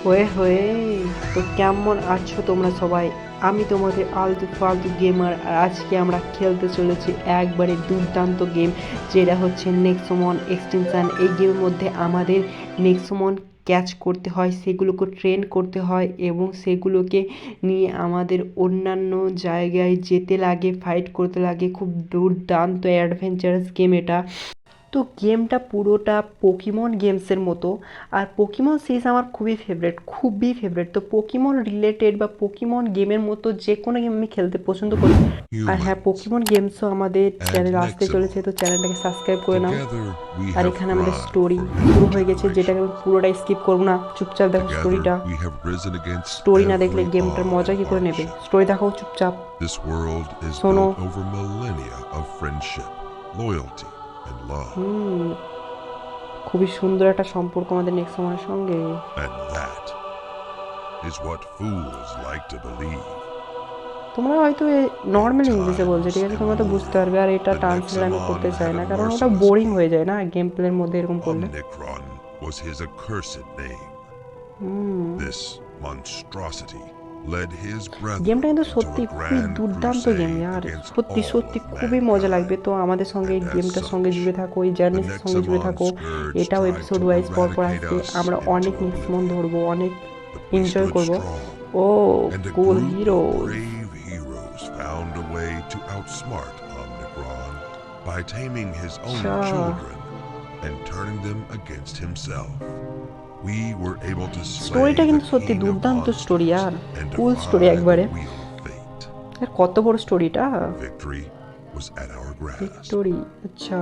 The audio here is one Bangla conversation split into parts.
হয়ে হয়ে তো কেমন আছো তোমরা সবাই? আমি তোমাদের আলতু ফালতু গেমার, আর আজকে আমরা খেলতে চলেছি একবারে দুর্দান্ত গেম, যেটা হচ্ছে নেক্সমন এক্সটেনশন। এই গেমের মধ্যে আমাদের নেক্সমন ক্যাচ করতে হয়, সেগুলোকে ট্রেন করতে হয় এবং সেগুলোকে নিয়ে আমাদের অন্যান্য জায়গায় যেতে লাগে, ফাইট করতে লাগে। খুব দুর্দান্ত অ্যাডভেঞ্চারাস গেম এটা। তো গেমটা পুরোটা পোকিমন গেমসের মতো। আর পোকিমন সিরিজ আমার খুবই ফেভারিট, খুবই ফেভারিট। তো পোকিমন রিলেটেড বা পোকিমন গেমের মতো যে কোনো গেম আমি খেলতে পছন্দ করি। আর হ্যাঁ, Humans, পোকিমন গেমসও আমাদের and চ্যানেল আসতে চলেছে, তো Nexamon. চ্যানেলটাকে সাবস্ক্রাইব করে নাও। Together, we আর have এখানে আমাদের thrived স্টোরি for শুরু many হয়ে গেছে, যেটাকে আমি generations. পুরোটাই স্কিপ করবো না, চুপচাপ দেখো Together, স্টোরিটা। we have risen against story না দেখলে every গেমটার odd মজা of কী করে নেবে? hardship. স্টোরি দেখো চুপচাপ। This world is শোনো। built over millennia of friendship, loyalty, and love. হুম, খুবই সুন্দর একটা সম্পর্ক আমাদের নেক্সট সময়ের সঙ্গে। And that is what fools like to believe. তোমরা হয়তো In নর্মাল ইংলিশে বলছো, ঠিক times আছে, তোমরা তো বুঝতে immemorial, পারবে। আর এটা the ট্রান্সলেট আমি Nexamon করতে চাই had না, a কারণ ওটা merciless বোরিং king. হয়ে যায় না গেম প্লের মধ্যে এরকম করলে। Omnicron was his accursed name. Hmm, This monstrosity led his brethren গেমটা কিন্তু into সত্যি a খুবই grand দুর্দান্ত গেম crusade ইয়ার। against সত্যি all সত্যি of খুবই মজা লাগবে। mankind. তো আমাদের সঙ্গে এই And as গেমটার সঙ্গে such, জুড়ে থাকো, এই the জার্নির সঙ্গে জুড়ে Nexamon থাকো। scourge এটাও tried এপিসোড to ওয়াইজ পরপর eradicate আসবে, us আমরা into অনেক নেক্সটমন oblivion. ধরবো, অনেক But we এনজয় stood করব। strong, ও and a cool group of heroes. brave heroes found a way to outsmart Omnicron by taming his own আচ্ছা, children and turning them against himself. We were able to slay স্টোরিটা the কিন্তু সত্যি king of দুর্দান্ত স্টোরি monsters আর and cool story defy the একবারে। wheel of fate. আর কত বড় স্টোরিটা! Victory was at our grasp. Victory, আচ্ছা,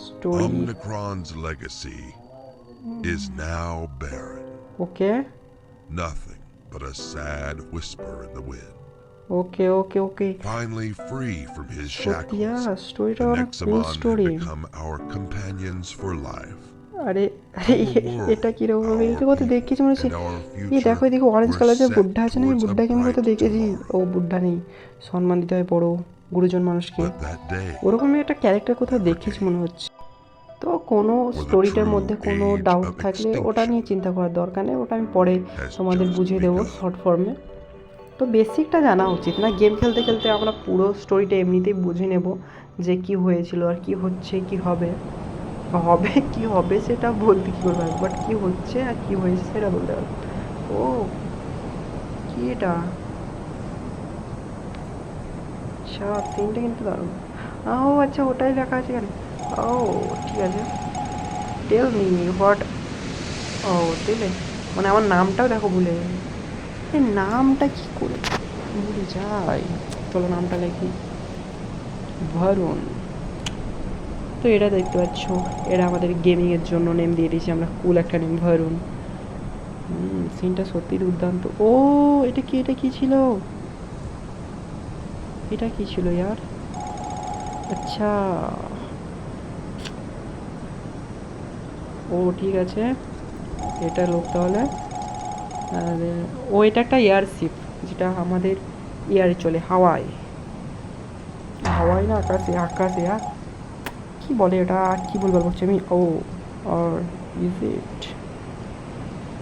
story. Omnicron's legacy is now barren, okay nothing but a sad whisper in the wind. Okay okay okay Finally free from his সত্যি shackles, স্টোরিটা the অনেক cool Nexamon had story. become our companions for life. আরে আরে, Our এটা world, কিরকম হবে? our এটা কোথাও people, দেখেছি মনে হচ্ছে। and our এই future দেখো, এদিকে অরেঞ্জ were কালার যে set বুড্ঢা আছে না, এই towards a বুড্ঢাকে আমি bright কোথাও দেখেছি। ও tomorrow. বুড্ঢা নেই, সম্মান দিতে হয় বড় গুরুজন মানুষকে। But that day ওরকমই একটা ক্যারেক্টার কোথাও never দেখেছি came, মনে হচ্ছে। তো কোনো for the স্টোরিটার true মধ্যে কোনো age ডাউট of থাকলে ওটা নিয়ে extinction চিন্তা করার দরকার নেই, ওটা আমি পরে has তোমাদের just বুঝিয়ে দেবো begun. শর্ট ফর্মে। তো বেসিকটা জানা উচিত না, গেম খেলতে খেলতে আমরা পুরো স্টোরিটা এমনিতেই বুঝে নেব, যে কি হয়েছিল আর কি হচ্ছে, কি হবে হবে কি হবে সেটা বলতে কী করে পারবো, বাট কী হচ্ছে আর কী হয়েছে সেটা বলতে পারবো। ও কি এটা! আচ্ছা, সিনটা কিন্তু দারুণ। ও আচ্ছা, ওটাই লেখা আছে এখানে। ও ঠিক আছে, টেল মি হোয়াট। ও দিলে, মানে আমার নামটাও দেখো ভুলে গেছি। এই নামটা কি করে ভুলে যাই? চলো নামটা লিখি, ভারুন। তো এটা দেখতে পাচ্ছ, এটা আমাদের গেমিংয়ের জন্য নেম দিয়ে দিয়েছি আমরা, কুল একটা নেম, ভারুন। সিনটা সত্যি দুর্দান্ত। ও এটা কি, এটা কি ছিল, এটা কি ছিল ইয়ার? আচ্ছা, ও ঠিক আছে, এটা লোক তাহলে। আর ও এটা একটা এয়ারশিপ, যেটা আমাদের এয়ারে চলে, হাওয়ায়। হাওয়ায় না, আকাশে, আকাশে আর কি বলে এটা, কি বলবার বলছি আমি। ও আর ইজ ইট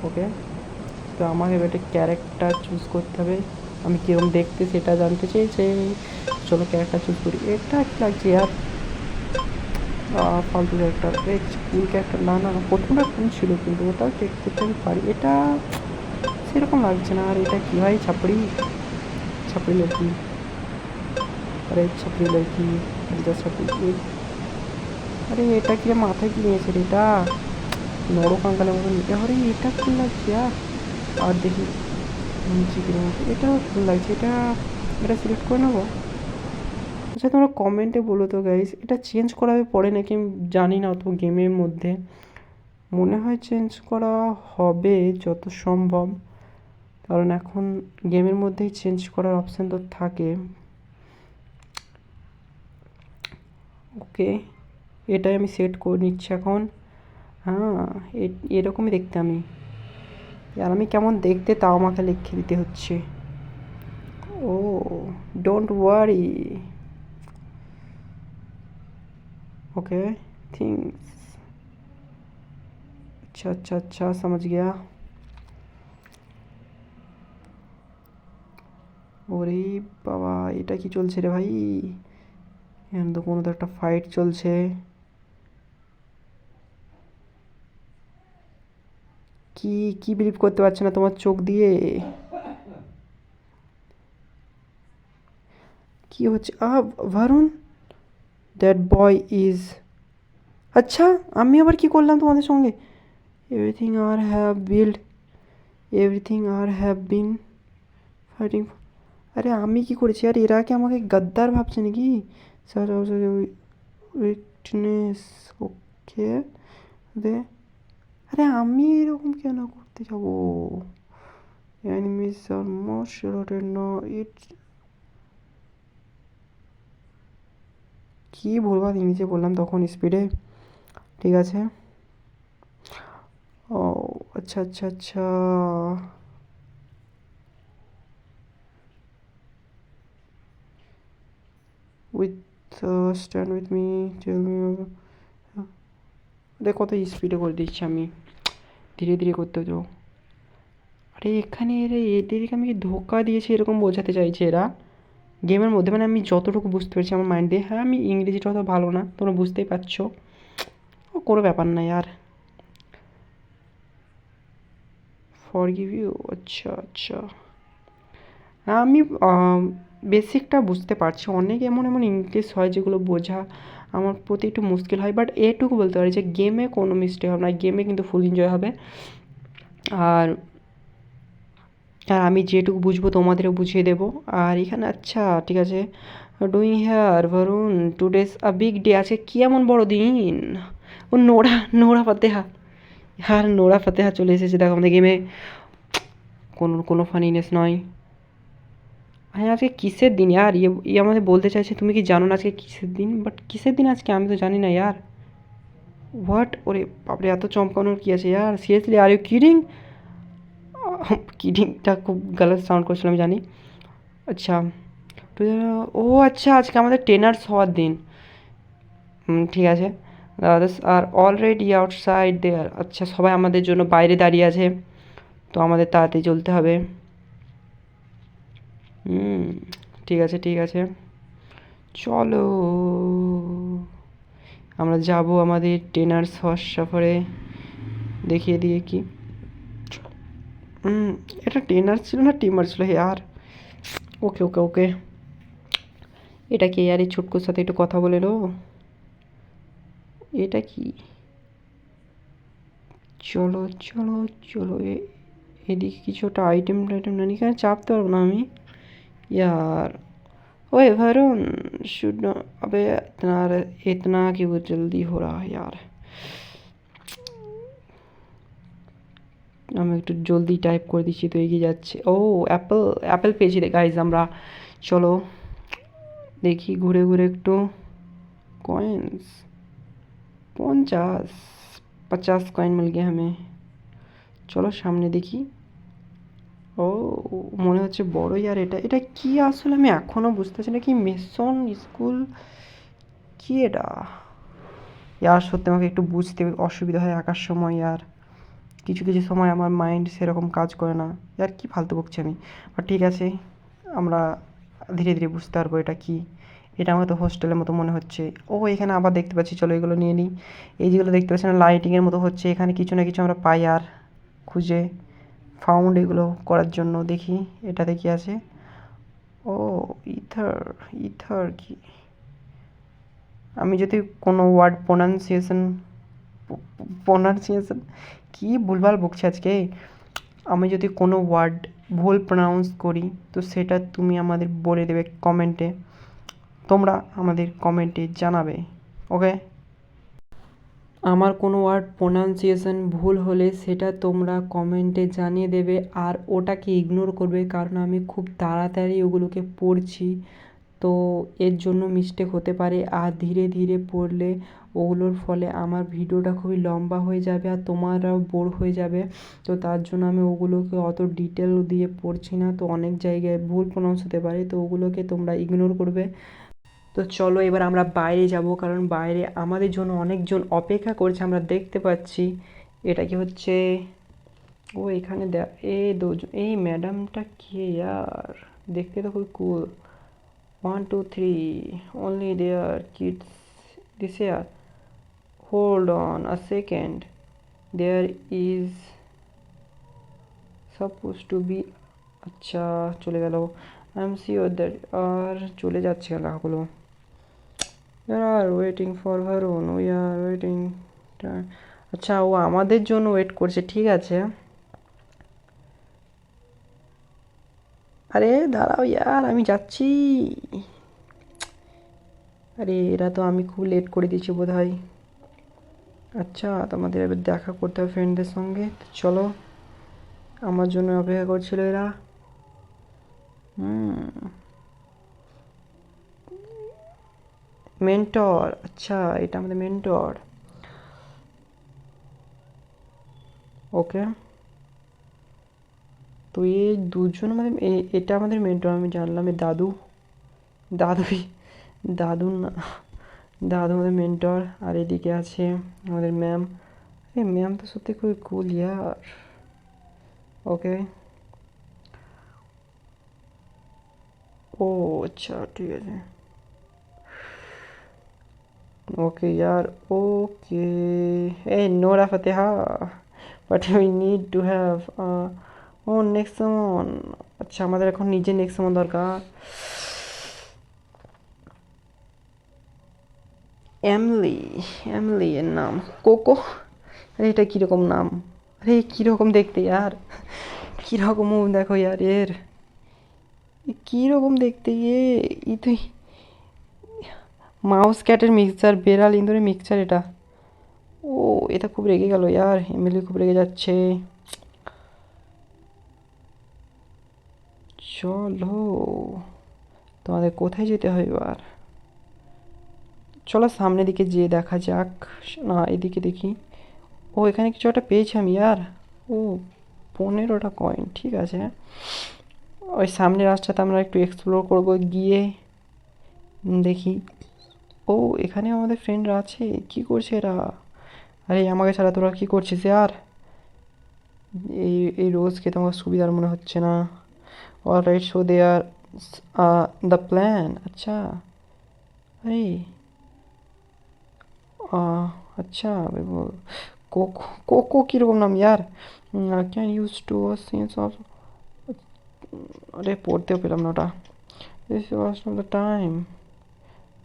ওকে। তো আমাকে একটা ক্যারেক্টার চুজ করতে হবে, আমি কীরকম দেখতে সেটা জানতে চেয়েছে। চলো ক্যারেক্টার চুজ করি। এটা কি লাগছে ইয়ার, ফালতু ক্যারেক্টার, কুল ক্যারেক্টার না, না প্রথমটা কুল ছিল, কিন্তু ওটাও দেখতে আমি পারি, এটা সেরকম লাগছে না। আর এটা কী হয়, ছাপড়ি, ছাপড়ি লড়কি, আরে ছাপড়ি লড়কি, যা ছাপড়ি। আরে এটা কি মাথায় কি নিয়েছে রে এটা, নরকাঙ্কালের মতো নিতে। আরে এটা ফুল লাগছে আর দেখি নিচে কিরকম আছে, এটাও ফুল লাগছে। এটা এটা সিলেক্ট করে নেবো। আচ্ছা, তোমরা কমেন্টে বলো তো গাইস, এটা চেঞ্জ করা হবে পরে নাকি, আমি জানি না অত গেমের মধ্যে। মনে হয় চেঞ্জ করা হবে যত সম্ভব, কারণ এখন গেমের মধ্যেই চেঞ্জ করার অপশান তো থাকে। ওকে, এটাই আমি সেট করে নিচ্ছি এখন। হ্যাঁ, এরকমই দেখতে আমি। আর আমি কেমন দেখতে তাও আমাকে লিখে দিতে হচ্ছে। ও डोंट वरी, ओके थिंग्स। अच्छा अच्छा अच्छा, समझ गया। ওরে বাবা, এটা কি চলছে রে ভাই? এখন তো কোনো তো একটা ফাইট চলছে। কি কি বিলিভ করতে পারছে না তোমার চোখ দিয়ে? কি হচ্ছে? ভারুন, দ্যাট বয় ইজ, আচ্ছা আমি আবার কি করলাম তোমাদের সঙ্গে? Everything are have build, everything are have been fighting. আরে আমি কি করেছি? আর এরা কি আমাকে গদ্দার ভাবছে নাকি? স্যার উইকনেস, ওকে দে। আরে আমি এরকম কেন করতে যাব? এনিমিস আর মোস্ট রোটেড নো ইট। কি ভুলভাল ইংলিশে বললাম তখন স্পিডে। ঠিক আছে। ও আচ্ছা আচ্ছা আচ্ছা। With stand with me, tell me. আরে কত স্পিডে করে দিচ্ছি আমি, ধীরে ধীরে করতে তো। আরে এখানে এদেরকে আমি কি ধোকা দিয়েছি এরকম বোঝাতে চাইছে এরা গেমের মধ্যে। মানে আমি যতটুকু বুঝতে পেরেছি আমার মাইন্ড দিয়ে, হ্যাঁ আমি ইংরেজিটা অত ভালো না, তোমরা বুঝতেই পারছো। ও কোনো ব্যাপার না ইয়ার। ফরগিভ ইউ, আচ্ছা আচ্ছা। হ্যাঁ আমি বেসিকটা বুঝতে পারছি। অনেক এমন এমন ইংলিশ হয় যেগুলো বোঝা আমার প্রতি একটু মুশকিল হয়, বাট এটুকু বলতে পারি যে গেমে কোনো মিস্টেক হবে না, গেমে কিন্তু ফুল এনজয় হবে। আর আর আমি যেটুকু বুঝবো তোমাদেরও বুঝিয়ে দেবো। আর এখানে আচ্ছা ঠিক আছে, doing here Varun, today's a big day, আজকে কী এমন বড় দিন? ও নোরা, নোরা ফাতেহা। আর নোরা ফাতেহা চলে এসেছে দেখো আমাদের গেমে। কোনো কোনো ফানিনেস নয়। হ্যাঁ আজকে কিসের দিন ইয়ার? ইয়ে আমাদের বলতে চাইছে তুমি কি জানো না আজকে কিসের দিন, বাট কিসের দিন আজকে আমি তো জানি না ইয়ার। হোয়াট? ওরে বাপরে, এত চমকানোর কী আছে ইয়ার? Seriously are you kidding? কিডিংটা খুব গালাত সাউন্ড করছিল আমি জানি। আচ্ছা ও আচ্ছা, আজকে আমাদের টেনার্স হওয়ার দিন। ঠিক আছে। আদার্স আর অলরেডি আউটসাইড দেয়ার, আচ্ছা সবাই আমাদের জন্য বাইরে দাঁড়িয়ে আছে, তো আমাদের তাড়াতাড়ি চলতে হবে। ঠিক আছে ঠিক আছে, চলো আমরা যাব আমাদের টেনার্স হওয়ার সফরে। দেখিয়ে দিয়ে কি এটা টেনার্স ছিল না টিমার ছিল আর। ওকে ওকে ওকে, এটা কি আর এই ছুটকুর সাথে একটু কথা বলে লো। এটা কি? চলো চলো চলো, এদিকে কিছু একটা আইটেম টাইটেম না, এখানে চাপতে পারবো না আমি यार। ओए वरुण, शुड अबे इतना इतना क्यों जल्दी हो रहा है यार? আমি একটু জলদি টাইপ করে দিচ্ছি তো এগিয়ে যাচ্ছে। ও অ্যাপেল, অ্যাপেল পেয়েছি গাইজ আমরা। চলো দেখি ঘুরে ঘুরে একটু। কয়েন্স 50, 50 কয়েন মিল গিয়ে हमें। চলো সামনে দেখি। ও মনে হচ্ছে বড় ইয়ার। এটা এটা কি আসলে আমি এখনও বুঝতে পারছি না, কি মেসন স্কুল কি এটা ইয়ার? সত্যি আমাকে একটু বুঝতে অসুবিধা হয় আঁকার সময় ইয়ার। কিছু কিছু সময় আমার মাইন্ড সেরকম কাজ করে না ইয়ার। কি ফালতু বকছি আমি, বাট ঠিক আছে আমরা ধীরে ধীরে বুঝতে পারবো এটা কি। এটা আমার তো হোস্টেলের মতো মনে হচ্ছে। ও এখানে আবার দেখতে পাচ্ছি, চলো এগুলো নিয়ে নিই। এই যেগুলো দেখতে পাচ্ছি না লাইটিংয়ের মতো হচ্ছে, এখানে কিছু না কিছু আমরা পাই আর খুঁজে ফাউন্ড এগুলো করার জন্য। দেখি এটাতে কি আছে। ও ইথার, ইথার কি? আমি যদি কোনো ওয়ার্ড প্রোনাউন্সিয়েশন কি ভুলভাল বকছি আজকে। আমি যদি কোনো ওয়ার্ড ভুল প্রোনাউন্স করি তো সেটা তুমি আমাদের বলে দেবে কমেন্টে, তোমরা আমাদের কমেন্টে জানাবে। ওকে, আমার কোনো ওয়ার্ড প্রোনাউন্সিয়েশন ভুল হলে সেটা তোমরা কমেন্টে জানিয়ে দেবে, আর ওটাকে ইগনোর করবে কারণ আমি খুব তাড়াতাড়ি ওগুলোকে পড়ছি, তো এর জন্য মিস্টেক হতে পারে। আর ধীরে ধীরে পড়লে ওগুলোর ফলে আমার ভিডিওটা খুবই লম্বা হয়ে যাবে আর তোমারাও বোর হয়ে যাবে। তো তার জন্য আমি ওগুলোকে অত ডিটেল দিয়ে পড়ছি না, তো অনেক জায়গায় ভুল প্রোনাউন্স হতে পারে, তো ওগুলোকে তোমরা ইগনোর করবে। তো চলো এবার আমরা বাইরে যাব, কারণ বাইরে আমাদের জন্য অনেকজন অপেক্ষা করছে আমরা দেখতে পাচ্ছি। এটা কি হচ্ছে? ও এখানে এই দুজন, এই ম্যাডামটা কে ইয়ার? দেখতে তো খুব কুল। 1 2 3 only there kids this year. Hold on a second, there is supposed to be, আচ্ছা চলে গেল। আই এম শিওর দ্যাট, আর চলে যাচ্ছে লেখাগুলো। We are waiting for Varun, we are waiting, আচ্ছা ও আমাদের জন্য ওয়েট করছে, ঠিক আছে। আরে দাঁড়াও ইয়ার, আমি যাচ্ছি। আরে এরা তো, আমি খুব লেট করে দিয়েছি বোধ হয়। আচ্ছা তোমাদের এবার দেখা করতে হবে ফ্রেন্ডদের সঙ্গে, চলো। আমার জন্য অপেক্ষা করছিল এরা। মেন্টর, আচ্ছা এটা আমাদের মেন্টর। ওকে, তো এই দুজন আমাদের, এটা আমাদের মেন্টর, আমি জানলাম। এই দাদু, দাদুই, দাদু না, দাদু আমাদের মেন্টর। আর এদিকে আছে আমাদের ম্যাম। এই ম্যাম তো সত্যি খুবই কুল ইয়ার। ওকে, ও আচ্ছা ঠিক আছে। ওকে ইয়ার, ওকে। এই Nora Fateha, but we need to have a next summon. আচ্ছা আমাদের এখন নিজে নেক্সট সামন দরকার। এমলি, এমলি এর নাম। কোকো, আরে এটা কীরকম নাম, আরে কীরকম দেখতে ইয়ার, কীরকম মুখ দেখো ইয়ার এর, কীরকম দেখতে ই তুই। মাউস ক্যাটের মিক্সচার, বেড়াল ইঁদুরের মিক্সচার এটা। ও এটা খুব রেগে গেল ইয়ার, এমএলএ খুব রেগে যাচ্ছে। চলো, তোমাদের কোথায় যেতে হয় এবার? চলো সামনের দিকে যেয়ে দেখা যাক। না এদিকে দেখি। ও এখানে কিছু একটা পেয়েছি আমি ইয়ার। ও 15টা কয়েন, ঠিক আছে। ওই সামনের রাস্তাতে আমরা একটু এক্সপ্লোর করব গিয়ে, দেখি। ও এখানে আমাদের ফ্রেন্ডরা আছে, কি করছে এরা? আরে আমাকে ছাড়া তোরা কি করছিস ইয়ার? এই এই রোজ খেতে আমার সুবিধার মনে হচ্ছে না। Alright, so they are the plan. আচ্ছা, আরে আচ্ছা, কোকো, কোকো কীরকম নাম ইয়ার? Can use to since of, আরে পড়তেও পেলাম না ওটা। This was not the time.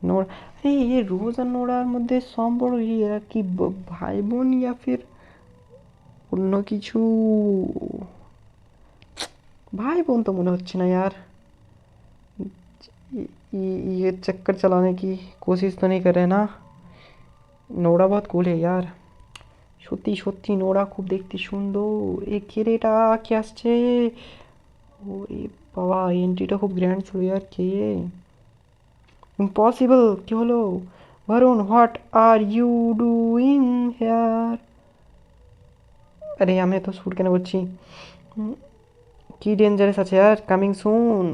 Nora, আরে এই রোজ আর নোরার মধ্যে সম্পর্ক কি? এরা কি ভাই বোন ইয়া ফির অন্য কিছু? भाई বোন तो মনে হচ্ছে না यार। ये चक्कर चलाने की कोशिश तो नहीं कर रहे ना? নোরা बहुत कूल है यार। সত্যি সত্যি নোরা খুব দেখতে সুন্দর। এ কে রে, এটা কে আসছে? ওরে বাবা, এন্ট্রিটা খুব গ্র্যান্ড ছিল यार। কে? ইম্পসিবল, কি হলো? Varun, what are you doing here? আরে আমি তো শুট কেন করছি? কি ডেঞ্জারাস আছে यार, কামিং সুন।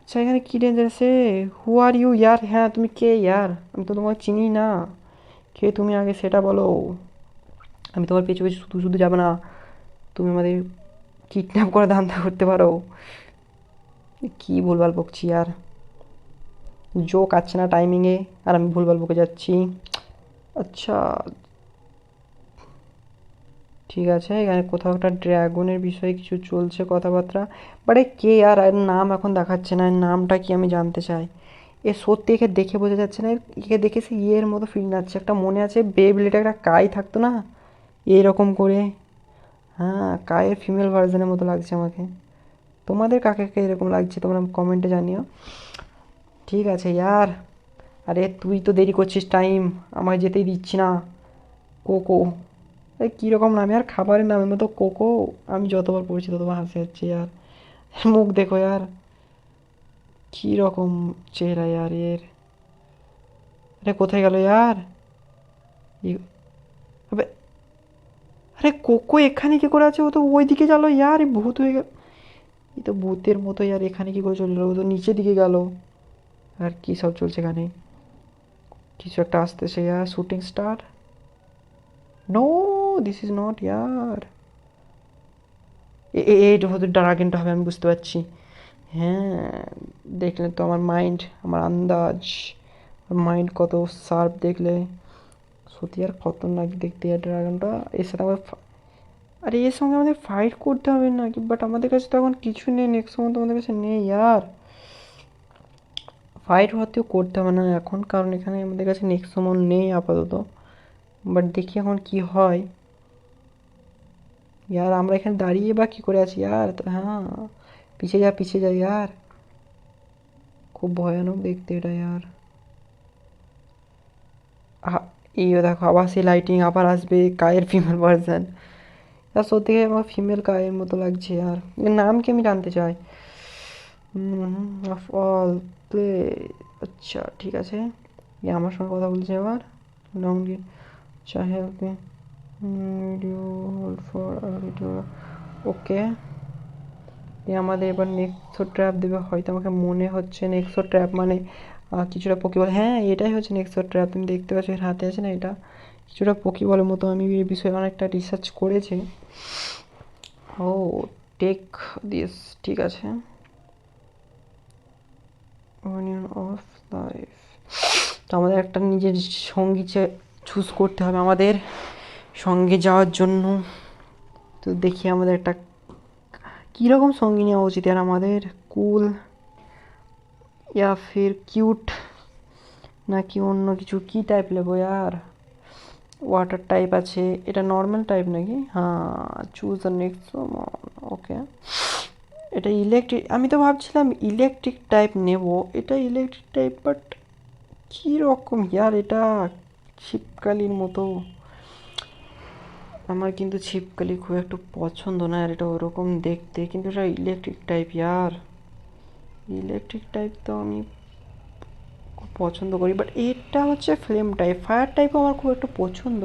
আচ্ছা এখানে কি ডেঞ্জারাস আছে? হু আর ইউ ইয়ার? হ্যাঁ তুমি কে ইয়ার? আমি তো তোমাকে চিনি না। কে তুমি আগে সেটা বলো। আমি তোমার পেছু পেছু শুধু শুধু যাবে না। তুমি আমাদের কিডন্যাপ করে ধান্দা করতে পারো। কি ভুলভাল বকছি আর, জোক আছে না টাইমিংয়ে, আর আমি ভুলভাল বকে যাচ্ছি। আচ্ছা ঠিক আছে, এখানে কোথাও একটা ড্রাগনের বিষয়ে কিছু চলছে কথাবার্তা। বাট এ কে আর, এর নাম এখন দেখাচ্ছে না। এর নামটা কি আমি জানতে চাই। এ সত্যি একে দেখে বোঝা যাচ্ছে না। একে দেখে সে ইয়ের মতো ফিল যাচ্ছে। একটা মনে আছে বেবলেটে একটা কাই থাকতো না, এইরকম করে। হ্যাঁ, কায়ের ফিমেল ভার্জনের মতো লাগছে আমাকে। তোমাদের কাকে কে এরকম লাগছে তোমরা কমেন্টে জানিও। ঠিক আছে ইয়ার। আরে তুই তো দেরি করছিস, টাইম আমায় যেতেই দিচ্ছি না। কোকো, এই কীরকম নাম আর, খাবারের নামের মতো কোকো। আমি যতবার পড়ছি ততবার হাসি হচ্ছে ইয়ার। মুখ দেখো ইয়ার, কীরকম চেহারা ইয়ার এর। আরে কোথায় গেল ইয়ার? আবে, আরে কোকো এখানে কি করে আছে? ও তো ওই দিকে গেল ইয়ার, এই ভূত হয়ে গেল। এই তো ভূতের মতো ইয়ার, এখানে কি করে চলে গেলো? ও তো নিচের দিকে গেল। আর কি সব চলছে এখানে? কিছু একটা আসতেছে ইয়ার, shooting star. No, this is not ইয়ার। এইটা হয়তো ড্রাগনটা হবে, আমি বুঝতে পারছি। হ্যাঁ, দেখলে তো আমার মাইন্ড, আমার আন্দাজ, মাইন্ড কত শার্প দেখলে। সত্যি আর খতরনাক দেখতে এই ড্রাগনটা। এর সাথে আমার আরে এর সঙ্গে আমাদের ফাইট করতে হবে নাকি, বাট আমাদের কাছে তো এখন কিছু নেই, নেক্সট সময় তো আমাদের কাছে নেই ইয়ার। ফাইট হতেও করতে হবে না এখন, কারণ এখানে আমাদের কাছে নেক্সট সময় নেই আপাতত। বাট দেখি এখন কি হয়। ইয়ার আমরা এখানে দাঁড়িয়ে বা কী করে আছি ইয়ার? তো হ্যাঁ, পিছিয়ে যা পিছিয়ে যা ইয়ার। খুব ভয়ানক দেখতে এটা ইয়ার। এইও দেখো আবার সেই লাইটিং আবার আসবে কায়ের ফিমেল ভার্সন। আর সত্যি আমার ফিমেল কায়ের মতো লাগছে আর এর নাম কি আমি জানতে চাই। Of all play. আচ্ছা ঠিক আছে, আমার সঙ্গে কথা বলছে আবার। নাম কি? আচ্ছা help me video hold for video. Okay, আমাদের এবার নেক্সো ট্র্যাপ দেবে হয়তো, আমাকে মনে হচ্ছে নেক্সো ট্র্যাপ মানে কিছুটা পকিবল। হ্যাঁ এটাই হচ্ছে নেক্সো ট্র্যাপ, তুমি দেখতে পাচ্ছ এর হাতে আছে না, এটা কিছুটা পকিবলের মতো। আমি এই বিষয়ে অনেকটা রিসার্চ করেছি। ও টেক দিস, ঠিক আছে। ইউনিয়ন অফ লাইফ, তো আমাদের একটা নিজের সঙ্গী চুজ করতে হবে আমাদের সঙ্গে যাওয়ার জন্য। তো দেখি আমাদের একটা কীরকম সঙ্গী নেওয়া উচিত আর আমাদের, কুল ইয়া ফির কিউট নাকি অন্য কিছু, কী টাইপ নেবো यार? ওয়াটার টাইপ আছে, এটা নর্মাল টাইপ নাকি? হ্যাঁ, চুজ দ্য নেক্সট ওকে। এটা ইলেকট্রিক, আমি তো ভাবছিলাম ইলেকট্রিক টাইপ নেব, এটা ইলেকট্রিক টাইপ বাট কী রকম ইয়ার এটা, ছিপকালির মতো। আমার কিন্তু ছিপকালি খুব একটু পছন্দ না আর এটা ওরকম দেখতে, কিন্তু এটা ইলেকট্রিক টাইপ ইয়ার। ইলেকট্রিক টাইপ তো আমি খুব পছন্দ করি, বাট এটা হচ্ছে ফ্লেম টাইপ। ফায়ার টাইপও আমার খুব একটা পছন্দ,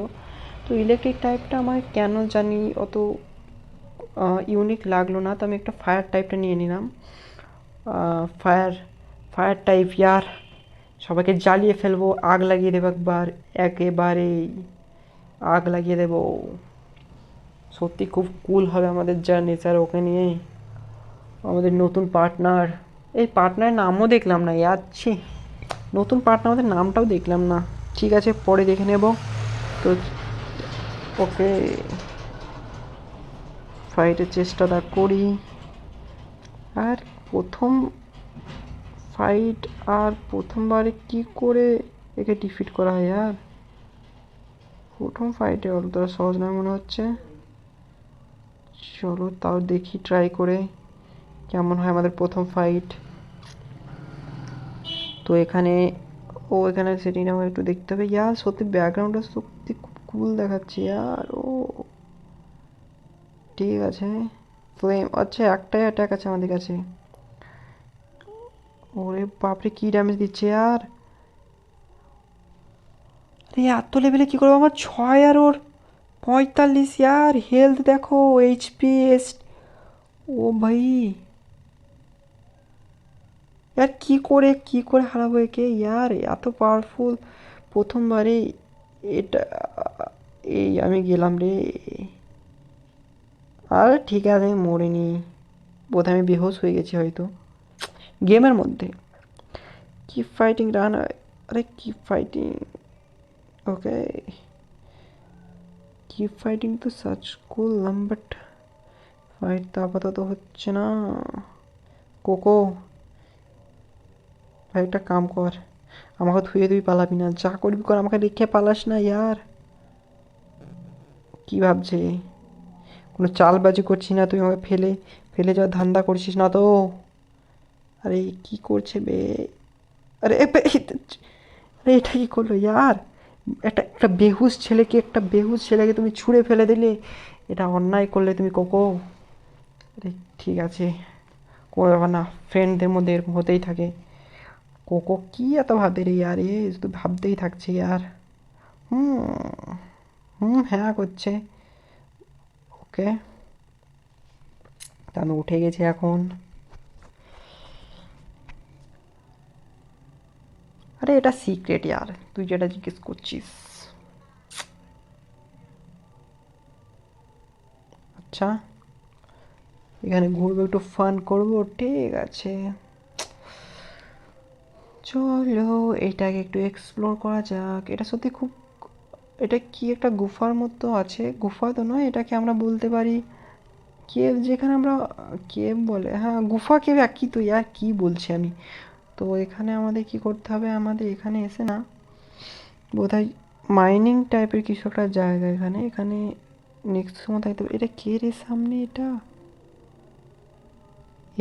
তো ইলেকট্রিক টাইপটা আমার কেন জানি অত ইউনিক লাগলো না, তো আমি একটা ফায়ার টাইপটা নিয়ে নিলাম। ফায়ার ফায়ার টাইপ ইয়ার, সবাইকে জ্বালিয়ে ফেলবো, আগ লাগিয়ে দেবো একবার, একেবারেই আগ লাগিয়ে দেবো। সত্যি খুব কুল হবে আমাদের যা নেচার ওকে নিয়ে। আমাদের নতুন পার্টনার, এই পার্টনারের নামও দেখলাম না যাচ্ছি, নতুন পার্টনার আমাদের নামটাও দেখলাম না। ঠিক আছে পরে দেখে নেব। তো ওকে, ফাইটের চেষ্টাটা করি। আর প্রথম ফাইট আর প্রথমবারে কি করে একে ডিফিট করা হয় আর, প্রথম ফাইটে অতটা সহজ নয় মনে হচ্ছে। চলো তাও দেখি ট্রাই করে কেমন হয় আমাদের প্রথম ফাইট। তো এখানে এখানে সেটিং আমার একটু দেখতে হবে ইয়ার। সত্যি ব্যাকগ্রাউন্ডটা সত্যি খুব কুল দেখাচ্ছে ইয়ার। ও ঠিক আছে, ফ্লেম, আচ্ছা একটাই অ্যাটাক আছে আমাদের কাছে। ওরে বাপরে কি ড্যামেজ দিচ্ছে ইয়ার। আরে এত লেভেলে কী করবো, আমার 6 আর ওর 45 ইয়ার হেলথ দেখো, এইচপি এস। ও ভাই यार কি করে হারাবো একে ইয়ার, এত পাওয়ারফুল প্রথমবারে। এটা এই আমি গেলাম রে। আর ঠিক আছে আমি মরিনি, বোধহয় আমি বেহোশ হয়ে গেছি হয়তো গেমের মধ্যে। কিপ ফাইটিং রান, আরে কিপ ফাইটিং, ওকে কিপ ফাইটিং তো সাচ করলাম, বাট ফাইট তো আপাতত হচ্ছে না। কোকো ভাই একটা কাম কর, আমাকে ধুয়ে তুই পালাবি না, যা করবি কর, আমাকে রেখে পালাস না ইয়ার। কি ভাবছে, কোনো চালবাজি করছিস না তুই, আমাকে ফেলে ফেলে যাওয়ার ধান্দা করছিস না তো? আরে কি করছে বে, আরে আরে এটা কি করলো ইয়ার? একটা একটা বেহুশ ছেলেকে তুমি ছুঁড়ে ফেলে দিলে, এটা অন্যায় করলে তুমি কোকো। আরে ঠিক আছে, কোনো ব্যাপার না, ফ্রেন্ডদের মধ্যে এরকম হতেই থাকে। কোকো কি এত ভাবে রে ইয়ার, এ শুধু ভাবতেই থাকছে ইয়ার। হুম হুম হ্যাঁ করছে। ওকে, তা আমি উঠে গেছি এখন। আরে এটা সিক্রেট ইয়ার, তুই যেটা জিজ্ঞেস করছিস। আচ্ছা এখানে ঘুরবো, একটু ফান করবো, ঠিক আছে। চলো এটাকে একটু এক্সপ্লোর করা যাক। এটা সত্যি খুব, এটা কি একটা গুফার মতো আছে, গুফা তো নয়, এটাকে আমরা বলতে পারি কেভ, যেখানে আমরা, কেভ বলে, হ্যাঁ গুফা কেভ একই তো, ইয়ার কি বলছি আমি। তো এখানে আমাদের কি করতে হবে, আমাদের এখানে এসে না বোধহয় মাইনিং টাইপের কিছু একটা জায়গা, এখানে এখানে নেক্সট সময় থাকতে হবে। এটা কে রে সামনে, এটা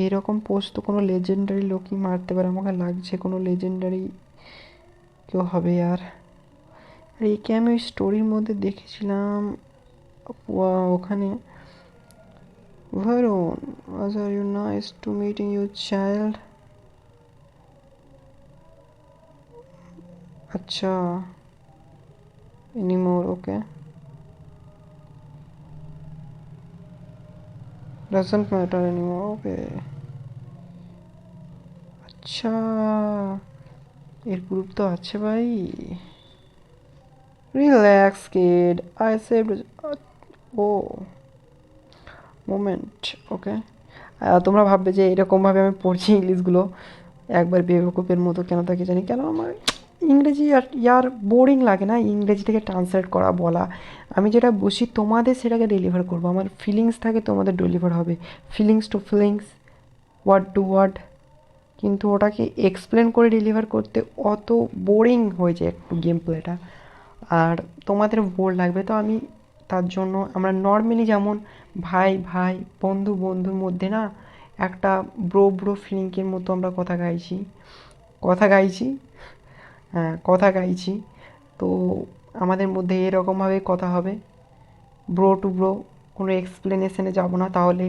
এরকম পোস্ট তো কোনো লেজেন্ডারি লোকই মারতে পারে, আমাকে লাগছে কোনো লেজেন্ডারি কেউ হবে। আর একে আমি ওই স্টোরির মধ্যে দেখেছিলাম ওখানে, ভারুন আজ are you nice to meeting you child. আচ্ছা anymore, okay, doesn't matter anymore, okay. আচ্ছা এর গ্রুপ তো আছে ভাই। Relax kid, I save, oh moment, okay. তোমরা ভাববে যে এরকমভাবে আমি পড়ছি ইংলিশগুলো একবার বেবকুপের মতো, কেন তাকে জানি, কেন আমার ইংরেজি আর ইয়ার বোরিং লাগে না ইংরেজি থেকে ট্রান্সলেট করা বলা। আমি যেটা বুঝি তোমাদের সেটাকে ডেলিভার করবো, আমার ফিলিংস থাকে তোমাদের ডেলিভার হবে, feelings to feelings, word to word. কিন্তু ওটাকে এক্সপ্লেন করে ডেলিভার করতে অত বোরিং হয়ে যায় একটু গেম প্লেটা, আর তোমাদের বোর লাগবে। তো আমি তার জন্য, আমরা নর্মালি যেমন ভাই ভাই বন্ধু বন্ধুর মধ্যে না একটা ব্রো ব্রো ফিলিংয়ের মতো আমরা কথা গাইছি, হ্যাঁ কথা গাইছি। তো আমাদের মধ্যে এরকমভাবে কথা হবে, ব্রো টু ব্রো, কোনো এক্সপ্লেনেশনে যাব না, তাহলে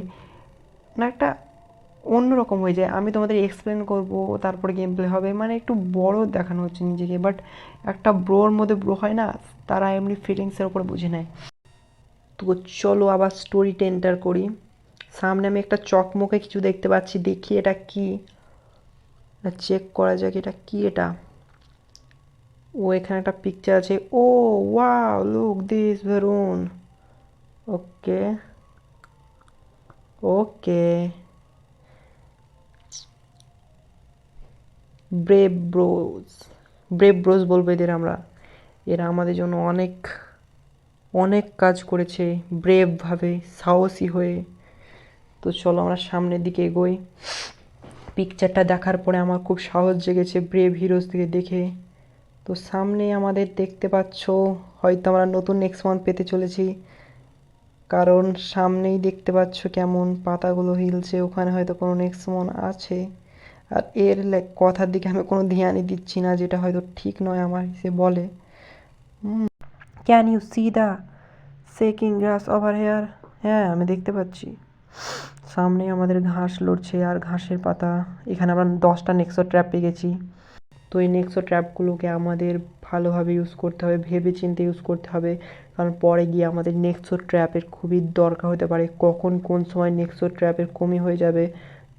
না একটা অন্যরকম হয়ে যায়। আমি তোমাদের এক্সপ্লেন করব, তারপরে গেম প্লে হবে, মানে একটু বড় দেখানো হচ্ছে নিজেকে, বাট একটা ব্রোর মধ্যে ব্রো হয় না, তারা এমনি ফিলিংসের ওপর বুঝে নেয়। তো চলো আবার স্টোরিতে এন্টার করি। সামনে আমি একটা চকমকে কিছু দেখতে পাচ্ছি, দেখি এটা কি, চেক করা যাক এটা কি। এটা, ও এখানে একটা পিকচার আছে, oh wow look this Varun, okay okay, brave bros, brave bros বলবো এদের আমরা। এরা আমাদের জন্য অনেক অনেক কাজ করেছে ব্রেভভাবে, সাহসী হয়ে। তো চলো আমরা সামনের দিকে এগোই। পিকচারটা দেখার পরে আমার খুব সাহস জেগেছে ব্রেভ হিরোজ থেকে দেখে। তো সামনে আমাদের দেখতে পাচ্ছ, হয়তো আমরা নতুন নেক্সট ওয়ান পেতে চলেছি, কারণ সামনেই দেখতে পাচ্ছ কেমন পাতাগুলো হিলছে, ওখানে হয়তো কোনো নেক্সট ওয়ান আছে। আর এর কথার দিকে আমি কোনো ধ্যানই দিচ্ছি না, যেটা হয়তো ঠিক নয় আমার হিসেবে বলে। Can you see the shaking grass over here, হ্যাঁ আমি দেখতে পাচ্ছি সামনে আমাদের ঘাস লড়ছে আর ঘাসের পাতা। এখানে আমরা 10টা নেক্সো ট্র্যাপ পেয়ে গেছি। তো এই নেক্সো ট্র্যাপগুলোকে আমাদের ভালোভাবে ইউজ করতে হবে, ভেবে চিন্তে ইউজ করতে হবে, কারণ পরে গিয়ে আমাদের নেক্সো ট্র্যাপের খুবই দরকার হতে পারে, কখন কোন সময় নেক্সো ট্র্যাপের কমই হয়ে যাবে।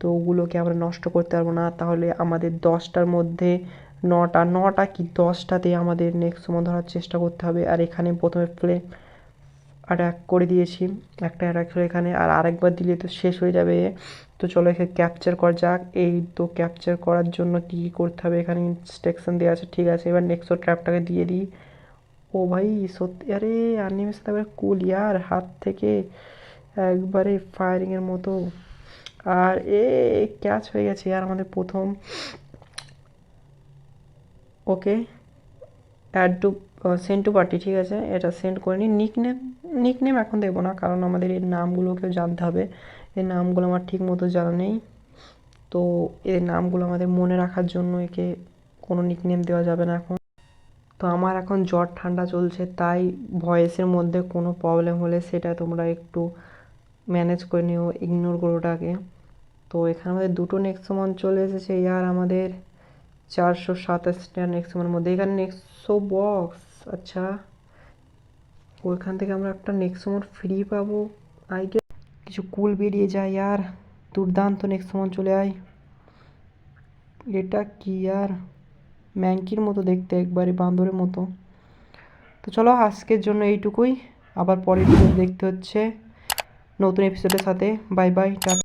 তো ওগুলোকে আমরা নষ্ট করতে পারবো না, তাহলে আমাদের 10টার মধ্যে 9টা কি 10টাতে আমাদের নেক্সট সময় ধরার চেষ্টা করতে হবে। আর এখানে প্রথমে অ্যাটাক করে দিয়েছি, একটা অ্যাটাক ছিল এখানে, আর আরেকবার দিলে তো শেষ হয়ে যাবে। তো চলো এখানে ক্যাপচার করা যাক। এই তো ক্যাপচার করার জন্য কী কী করতে হবে এখানে ইনস্ট্রাকশন দেওয়া আছে, ঠিক আছে। এবার নেক্সট ট্র্যাপটাকে দিয়ে দিই। ও ভাই সত্যি, আরে অ্যানিমেশন একবারে কুল ইয়ার, হাত থেকে একবারে ফায়ারিংয়ের মতো। আর ক্যাচ হয়ে গেছে আর আমাদের প্রথম, okay add to send to party, ঠিক আছে এটা সেন্ড করে নিই। নিকনেম এখন দেবো না, কারণ আমাদের এর নামগুলোকেও জানতে হবে, এর নামগুলো আমার ঠিক মতো জানা নেই। তো এর নামগুলো আমাদের মনে রাখার জন্য একে কোনো নিকনেম দেওয়া যাবে না এখন। তো আমার এখন জ্বর ঠান্ডা চলছে, তাই ভয়েসের মধ্যে কোনো প্রবলেম হলে সেটা তোমরা একটু ম্যানেজ করে নিও, ইগনোর করো ওটাকে। তো এখানে আমাদের দুটো নেক্সোমন চলে এসেছে, আর আমাদের 427টা নেক্সোমের মধ্যে এখানে নেক্সো বক্স, আচ্ছা ওইখান থেকে আমরা একটা নেক্সোমন ফ্রি পাবো আই গেস। কিছু কুল বেরিয়ে যায় আর, দুর্দান্ত নেক্সোমন চলে আয়। এটা কি আর, ম্যাঙ্কির মতো দেখতে, একবারে বান্দরের মতো। তো চলো আজকের জন্য এইটুকুই, আবার পরের ভিডিও দেখতে হচ্ছে নতুন এপিসোডের সাথে। Bye bye, tata.